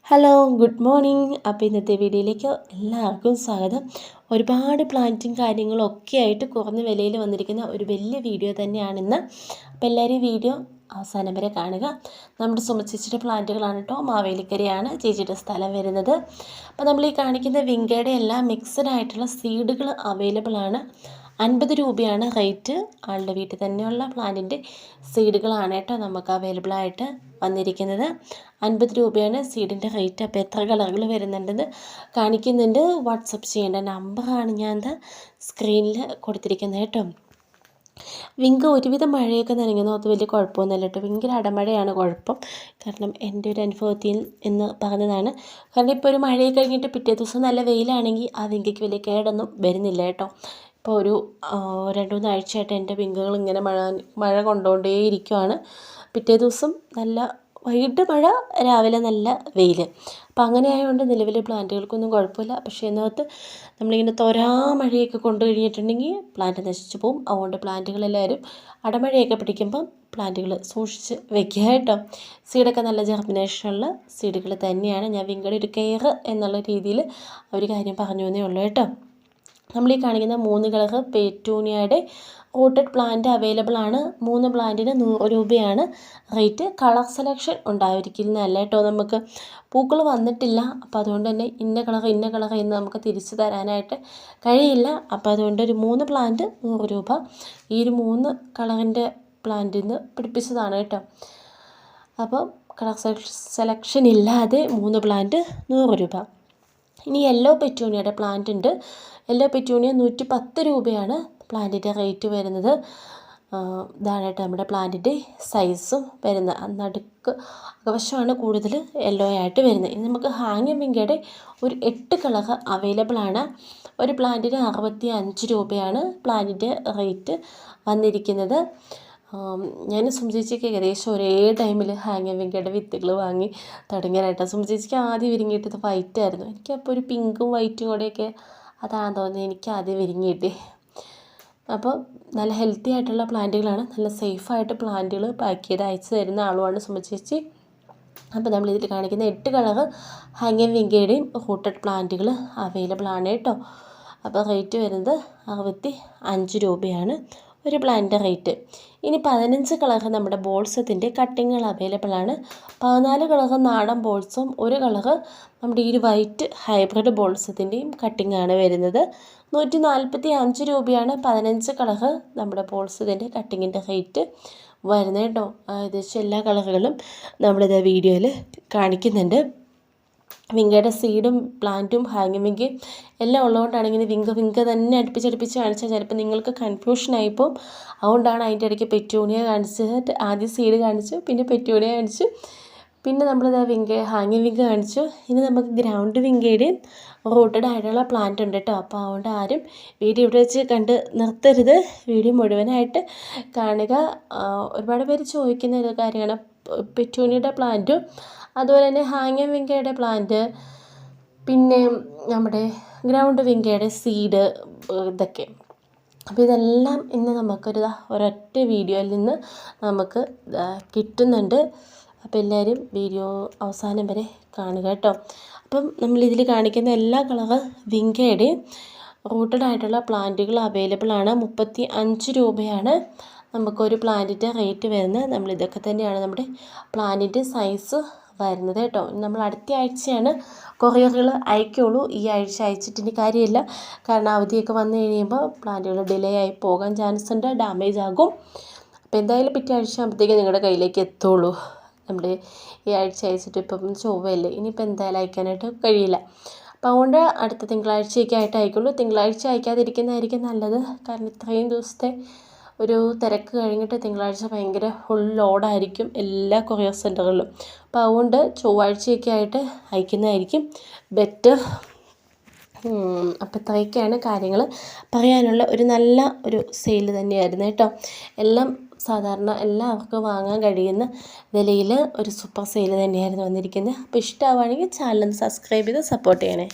Hello good morning. അപ്പോൾ ഇന്നത്തെ വീഡിയോയിലേക്ക് എല്ലാവർക്കും സ്വാഗതം. ഒരുപാട് പ്ലാന്റും കാര്യങ്ങളും ഒക്കെ ആയിട്ട് കുറഞ്ഞ വിലയിൽ വന്നിരിക്കുന്ന ഒരു വലിയ വീഡിയോ തന്നെയാണിന്ന്. അപ്പോൾ എല്ലാവരും വീഡിയോ അവസാനം വരെ കാണുക. നമ്മുടെ സുമചേച്ചിയുടെ പ്ലാന്റുകളാണ് കേട്ടോ. മാവേലിക്കരയാണ് ചേച്ചിയുടെ സ്ഥലം വരുന്നത്. അപ്പോൾ നമ്മൾ ഈ കാണിക്കുന്ന വിങ്കയുടെ എല്ലാം മിക്സഡ് ആയിട്ടുള്ള സീഡുകൾ അവൈലബിൾ ആണ്. 50 രൂപയാണ് റേറ്റ്. ആളുടെ വീട്ടിൽ തന്നെയുള്ള പ്ലാന്റിൻ്റെ സീഡുകളാണ് കേട്ടോ നമുക്ക് അവൈലബിൾ ആയിട്ട് വന്നിരിക്കുന്നത്. 50 രൂപയാണ് സീഡിൻ്റെ റേറ്റ്. അപ്പോൾ എത്ര കളറുകൾ വരുന്നുണ്ടെന്ന് കാണിക്കുന്നുണ്ട്. വാട്സപ്പ് ചെയ്യേണ്ട നമ്പറാണ് ഞാൻ സ്ക്രീനിൽ കൊടുത്തിരിക്കുന്നത് കേട്ടോ. വിങ്ക ഒരുവിധം മഴയൊക്കെ നനഞ്ഞു അത് വലിയ കുഴപ്പമൊന്നുമില്ല കേട്ടോ. ഭയങ്കര അടമഴയാണ് കുഴപ്പം. കാരണം എൻ്റെ ഒരു അനുഭവത്തിൽ എന്ന് പറഞ്ഞതാണ്. കാരണം ഇപ്പോൾ ഒരു മഴയൊക്കെ കഴിഞ്ഞിട്ട് പിറ്റേ ദിവസം നല്ല വെയിലാണെങ്കിൽ ആ വിങ്കയ്ക്ക് വലിയ കേടൊന്നും വരുന്നില്ല കേട്ടോ. ഇപ്പോൾ ഒരു 2-3 ആഴ്ചയായിട്ട് എൻ്റെ വിങ്കകൾ ഇങ്ങനെ മഴ കൊണ്ടുകൊണ്ടേയിരിക്കുവാണ്. പിറ്റേ ദിവസം നല്ല വൈകിട്ട് മഴ, രാവിലെ നല്ല വെയിൽ. അപ്പം അങ്ങനെ ആയതുകൊണ്ട് നിലവിലെ പ്ലാന്റുകൾക്കൊന്നും കുഴപ്പമില്ല. പക്ഷേ ഇതിനകത്ത് നമ്മളിങ്ങനെ തോരാ മഴയൊക്കെ കൊണ്ടു കഴിഞ്ഞിട്ടുണ്ടെങ്കിൽ പ്ലാന്റ് നശിച്ചു പോകും. അതുകൊണ്ട് പ്ലാന്റുകളെല്ലാവരും അടമഴയൊക്കെ പിടിക്കുമ്പം പ്ലാന്റുകൾ സൂക്ഷിച്ച് വെക്കുക കേട്ടോ. സീഡൊക്കെ നല്ല ജെർമിനേഷനുള്ള സീഡുകൾ തന്നെയാണ്. ഞാൻ വിങ്കയുടെ ഒരു കെയർ എന്നുള്ള രീതിയിൽ ഒരു കാര്യം പറഞ്ഞു എന്നേ ഉള്ളൂ കേട്ടോ. നമ്മളീ കാണിക്കുന്ന 3 കളർ പെറ്റൂണിയയുടെ റൂട്ടഡ് പ്ലാന്റ് അവൈലബിൾ ആണ്. 3 പ്ലാന്റിന് 100 രൂപയാണ് റേറ്റ്. കളർ സെലക്ഷൻ ഉണ്ടായിരിക്കുന്നതല്ല കേട്ടോ. നമുക്ക് പൂക്കൾ വന്നിട്ടില്ല. അപ്പോൾ അതുകൊണ്ട് തന്നെ ഇന്ന കളർ എന്ന് നമുക്ക് തിരിച്ചു തരാനായിട്ട് കഴിയില്ല. അപ്പോൾ അതുകൊണ്ട് ഒരു 3 പ്ലാന്റ് 100 രൂപ. ഈ ഒരു 3 കളറിൻ്റെ പ്ലാന്റിൽ നിന്ന് പിടിപ്പിച്ചതാണ് കേട്ടോ. അപ്പോൾ കളർ സെലക്ഷൻ ഇല്ലാതെ 3 പ്ലാന്റ് 100 രൂപ. ഇനി യെല്ലോ പെറ്റൂണിയയുടെ പ്ലാന്റ് ഉണ്ട്. യെല്ലോ പെറ്റൂണിയ 110 രൂപയാണ് പ്ലാന്റിൻ്റെ റേറ്റ് വരുന്നത്. ഇതാണ് കേട്ടോ നമ്മുടെ പ്ലാന്റിൻ്റെ സൈസും വരുന്നത്. നടുക്ക് അകവശമാണ് കൂടുതൽ യെല്ലോ ആയിട്ട് വരുന്നത്. ഇനി നമുക്ക് ഹാങ്ങിങ് വിങ്കയുടെ ഒരു 8 കളർ അവൈലബിൾ ആണ്. ഒരു പ്ലാന്റിന് 65 രൂപയാണ് പ്ലാന്റിൻ്റെ റേറ്റ് വന്നിരിക്കുന്നത്. ഞാൻ സുമചേച്ചിക്ക് ഏകദേശം ഒരേ ടൈമിൽ ഹാങ്ങിങ് വിങ്കയുടെ വിത്തുകൾ വാങ്ങി തുടങ്ങിയാനായിട്ടാണ്. സുമചേച്ചിക്ക് ആദ്യം വിരിഞ്ഞിട്ടത് വൈറ്റ് ആയിരുന്നു. എനിക്കപ്പോൾ ഒരു പിങ്കും വൈറ്റും കൂടെയൊക്കെ അതാണെന്ന് തോന്നുന്നത് എനിക്ക് ആദ്യം വിരിഞ്ഞിട്ടേ. അപ്പോൾ നല്ല ഹെൽത്തി ആയിട്ടുള്ള പ്ലാന്റുകളാണ്. നല്ല സേഫായിട്ട് പ്ലാന്റുകൾ പാക്ക് ചെയ്ത് അയച്ചു തരുന്ന ആളുമാണ് സുമചേച്ചി. അപ്പോൾ നമ്മളിതിൽ കാണിക്കുന്ന 8 കളർ ഹാങ്ങിങ് വിങ്കയുടെയും റൂട്ടഡ് പ്ലാന്റുകൾ അവൈലബിൾ ആണ് കേട്ടോ. അപ്പോൾ റേറ്റ് വരുന്നത് 65 രൂപയാണ് ഒരു പ്ലാന്റിൻ്റെ റേറ്റ്. ഇനി 15 കളർ നമ്മുടെ ബോൾസത്തിൻ്റെ കട്ടിങ്ങുകൾ അവൈലബിൾ ആണ്. 14 കളർ നാടൻ ബോൾസും 1 കളർ നമ്മുടെ ഈ ഒരു വൈറ്റ് ഹൈബ്രിഡ് ബോൾസത്തിൻ്റെയും കട്ടിങ്ങാണ് വരുന്നത്. 145 രൂപയാണ് 15 കളർ നമ്മുടെ ബോൾസത്തിൻ്റെ കട്ടിങ്ങിൻ്റെ റേറ്റ് വരുന്നത് കേട്ടോ. ഏകദേശം എല്ലാ കളറുകളും നമ്മളിത് വീഡിയോയിൽ കാണിക്കുന്നുണ്ട്. വിങ്കയുടെ സീഡും പ്ലാന്റും ഹാങ്ങിങ് വിങ്കയും എല്ലാം ഉള്ളതുകൊണ്ടാണ് ഇങ്ങനെ വിങ്ക തന്നെ അടുപ്പിച്ചടുപ്പിച്ച് കാണിച്ചാൽ ചിലപ്പോൾ നിങ്ങൾക്ക് കൺഫ്യൂഷനായിപ്പോൾ. അതുകൊണ്ടാണ് അതിൻ്റെ ഇടയ്ക്ക് പെറ്റൂണിയ കാണിച്ചിട്ട് ആദ്യം സീഡ് കാണിച്ചു, പിന്നെ പെറ്റൂണിയ കാണിച്ചു, പിന്നെ നമ്മളിത് ഹാങ്ങിങ് വിങ്ക കാണിച്ചു. ഇനി നമുക്ക് ഗ്രൗണ്ട് വിങ്കയുടെയും റൂട്ടഡ് ആയിട്ടുള്ള പ്ലാന്റ് ഉണ്ട് കേട്ടോ. അപ്പോൾ അതുകൊണ്ട് ആരും വീഡിയോ ഇവിടെ വെച്ച് കണ്ട് നിർത്തരുത്. വീഡിയോ മുഴുവനായിട്ട് കാണുക. ഒരുപാട് പേര് ചോദിക്കുന്ന ഒരു കാര്യമാണ് പെറ്റൂണിയുടെ പ്ലാന്റും അതുപോലെ തന്നെ ഹാങ്ങിങ് വിങ്കയുടെ പ്ലാന്റ്, പിന്നെ നമ്മുടെ ഗ്രൗണ്ട് വിങ്കയുടെ സീഡ്, ഇതൊക്കെ. അപ്പോൾ ഇതെല്ലാം ഇന്ന് ഒരൊറ്റ വീഡിയോയിൽ നിന്ന് നമുക്ക് കിട്ടുന്നുണ്ട്. അപ്പോൾ എല്ലാവരും വീഡിയോ അവസാനം വരെ കാണുക കേട്ടോ. അപ്പം നമ്മളിതിൽ കാണിക്കുന്ന എല്ലാ കളർ വിങ്കയുടെയും റൂട്ടഡ് ആയിട്ടുള്ള പ്ലാന്റുകൾ അവൈലബിൾ ആണ്. 35 രൂപയാണ് നമുക്കൊരു പ്ലാന്റിൻ്റെ റേറ്റ് വരുന്നത്. നമ്മളിതൊക്കെ തന്നെയാണ് നമ്മുടെ പ്ലാന്റിൻ്റെ സൈസ് വരുന്നത് കേട്ടോ. നമ്മൾ അടുത്ത ആഴ്ചയാണ് കൊറിയറുകൾ അയക്കുള്ളൂ. ഈ ആഴ്ച അയച്ചിട്ടിന് കാര്യമില്ല. കാരണം അവധിയൊക്കെ വന്നു കഴിയുമ്പോൾ പ്ലാന്റുകൾ ഡിലേ ആയി പോകാൻ ചാൻസ് ഉണ്ട്, ഡാമേജ് ആകും. അപ്പോൾ എന്തായാലും പിറ്റേ ആഴ്ച ആകുമ്പോഴത്തേക്ക് നിങ്ങളുടെ കയ്യിലേക്ക് എത്തുള്ളൂ. നമ്മുടെ ഈ ആഴ്ച അയച്ചിട്ട് ഇപ്പം ചൊവ്വയല്ലേ, ഇനിയിപ്പോൾ എന്തായാലും അയക്കാനായിട്ട് കഴിയില്ല. അപ്പോൾ അതുകൊണ്ട് അടുത്ത തിങ്കളാഴ്ചയൊക്കെ ആയിട്ട് അയക്കുള്ളൂ. തിങ്കളാഴ്ച അയക്കാതിരിക്കുന്നതായിരിക്കും നല്ലത്. കാരണം ഇത്രയും ദിവസത്തെ ഒരു തിരക്ക് കഴിഞ്ഞിട്ട് തിങ്കളാഴ്ച ഭയങ്കര ഫുൾ ലോഡായിരിക്കും എല്ലാ കൊറിയർ സെൻ്ററുകളിലും. അപ്പോൾ അതുകൊണ്ട് ചൊവ്വാഴ്ചയൊക്കെ ആയിട്ട് അയക്കുന്നതായിരിക്കും ബെറ്റർ. അപ്പോൾ ഇത്രയൊക്കെയാണ് കാര്യങ്ങൾ പറയാനുള്ള. നല്ല ഒരു സെയിൽ തന്നെയായിരുന്നു കേട്ടോ. എല്ലാം സാധാരണ എല്ലാവർക്കും വാങ്ങാൻ കഴിയുന്ന വിലയിൽ ഒരു സൂപ്പർ സെയിൽ തന്നെയായിരുന്നു വന്നിരിക്കുന്നത്. അപ്പോൾ ഇഷ്ടമാവുകയാണെങ്കിൽ ചാനൽ സബ്സ്ക്രൈബ് ചെയ്ത് സപ്പോർട്ട് ചെയ്യണേ.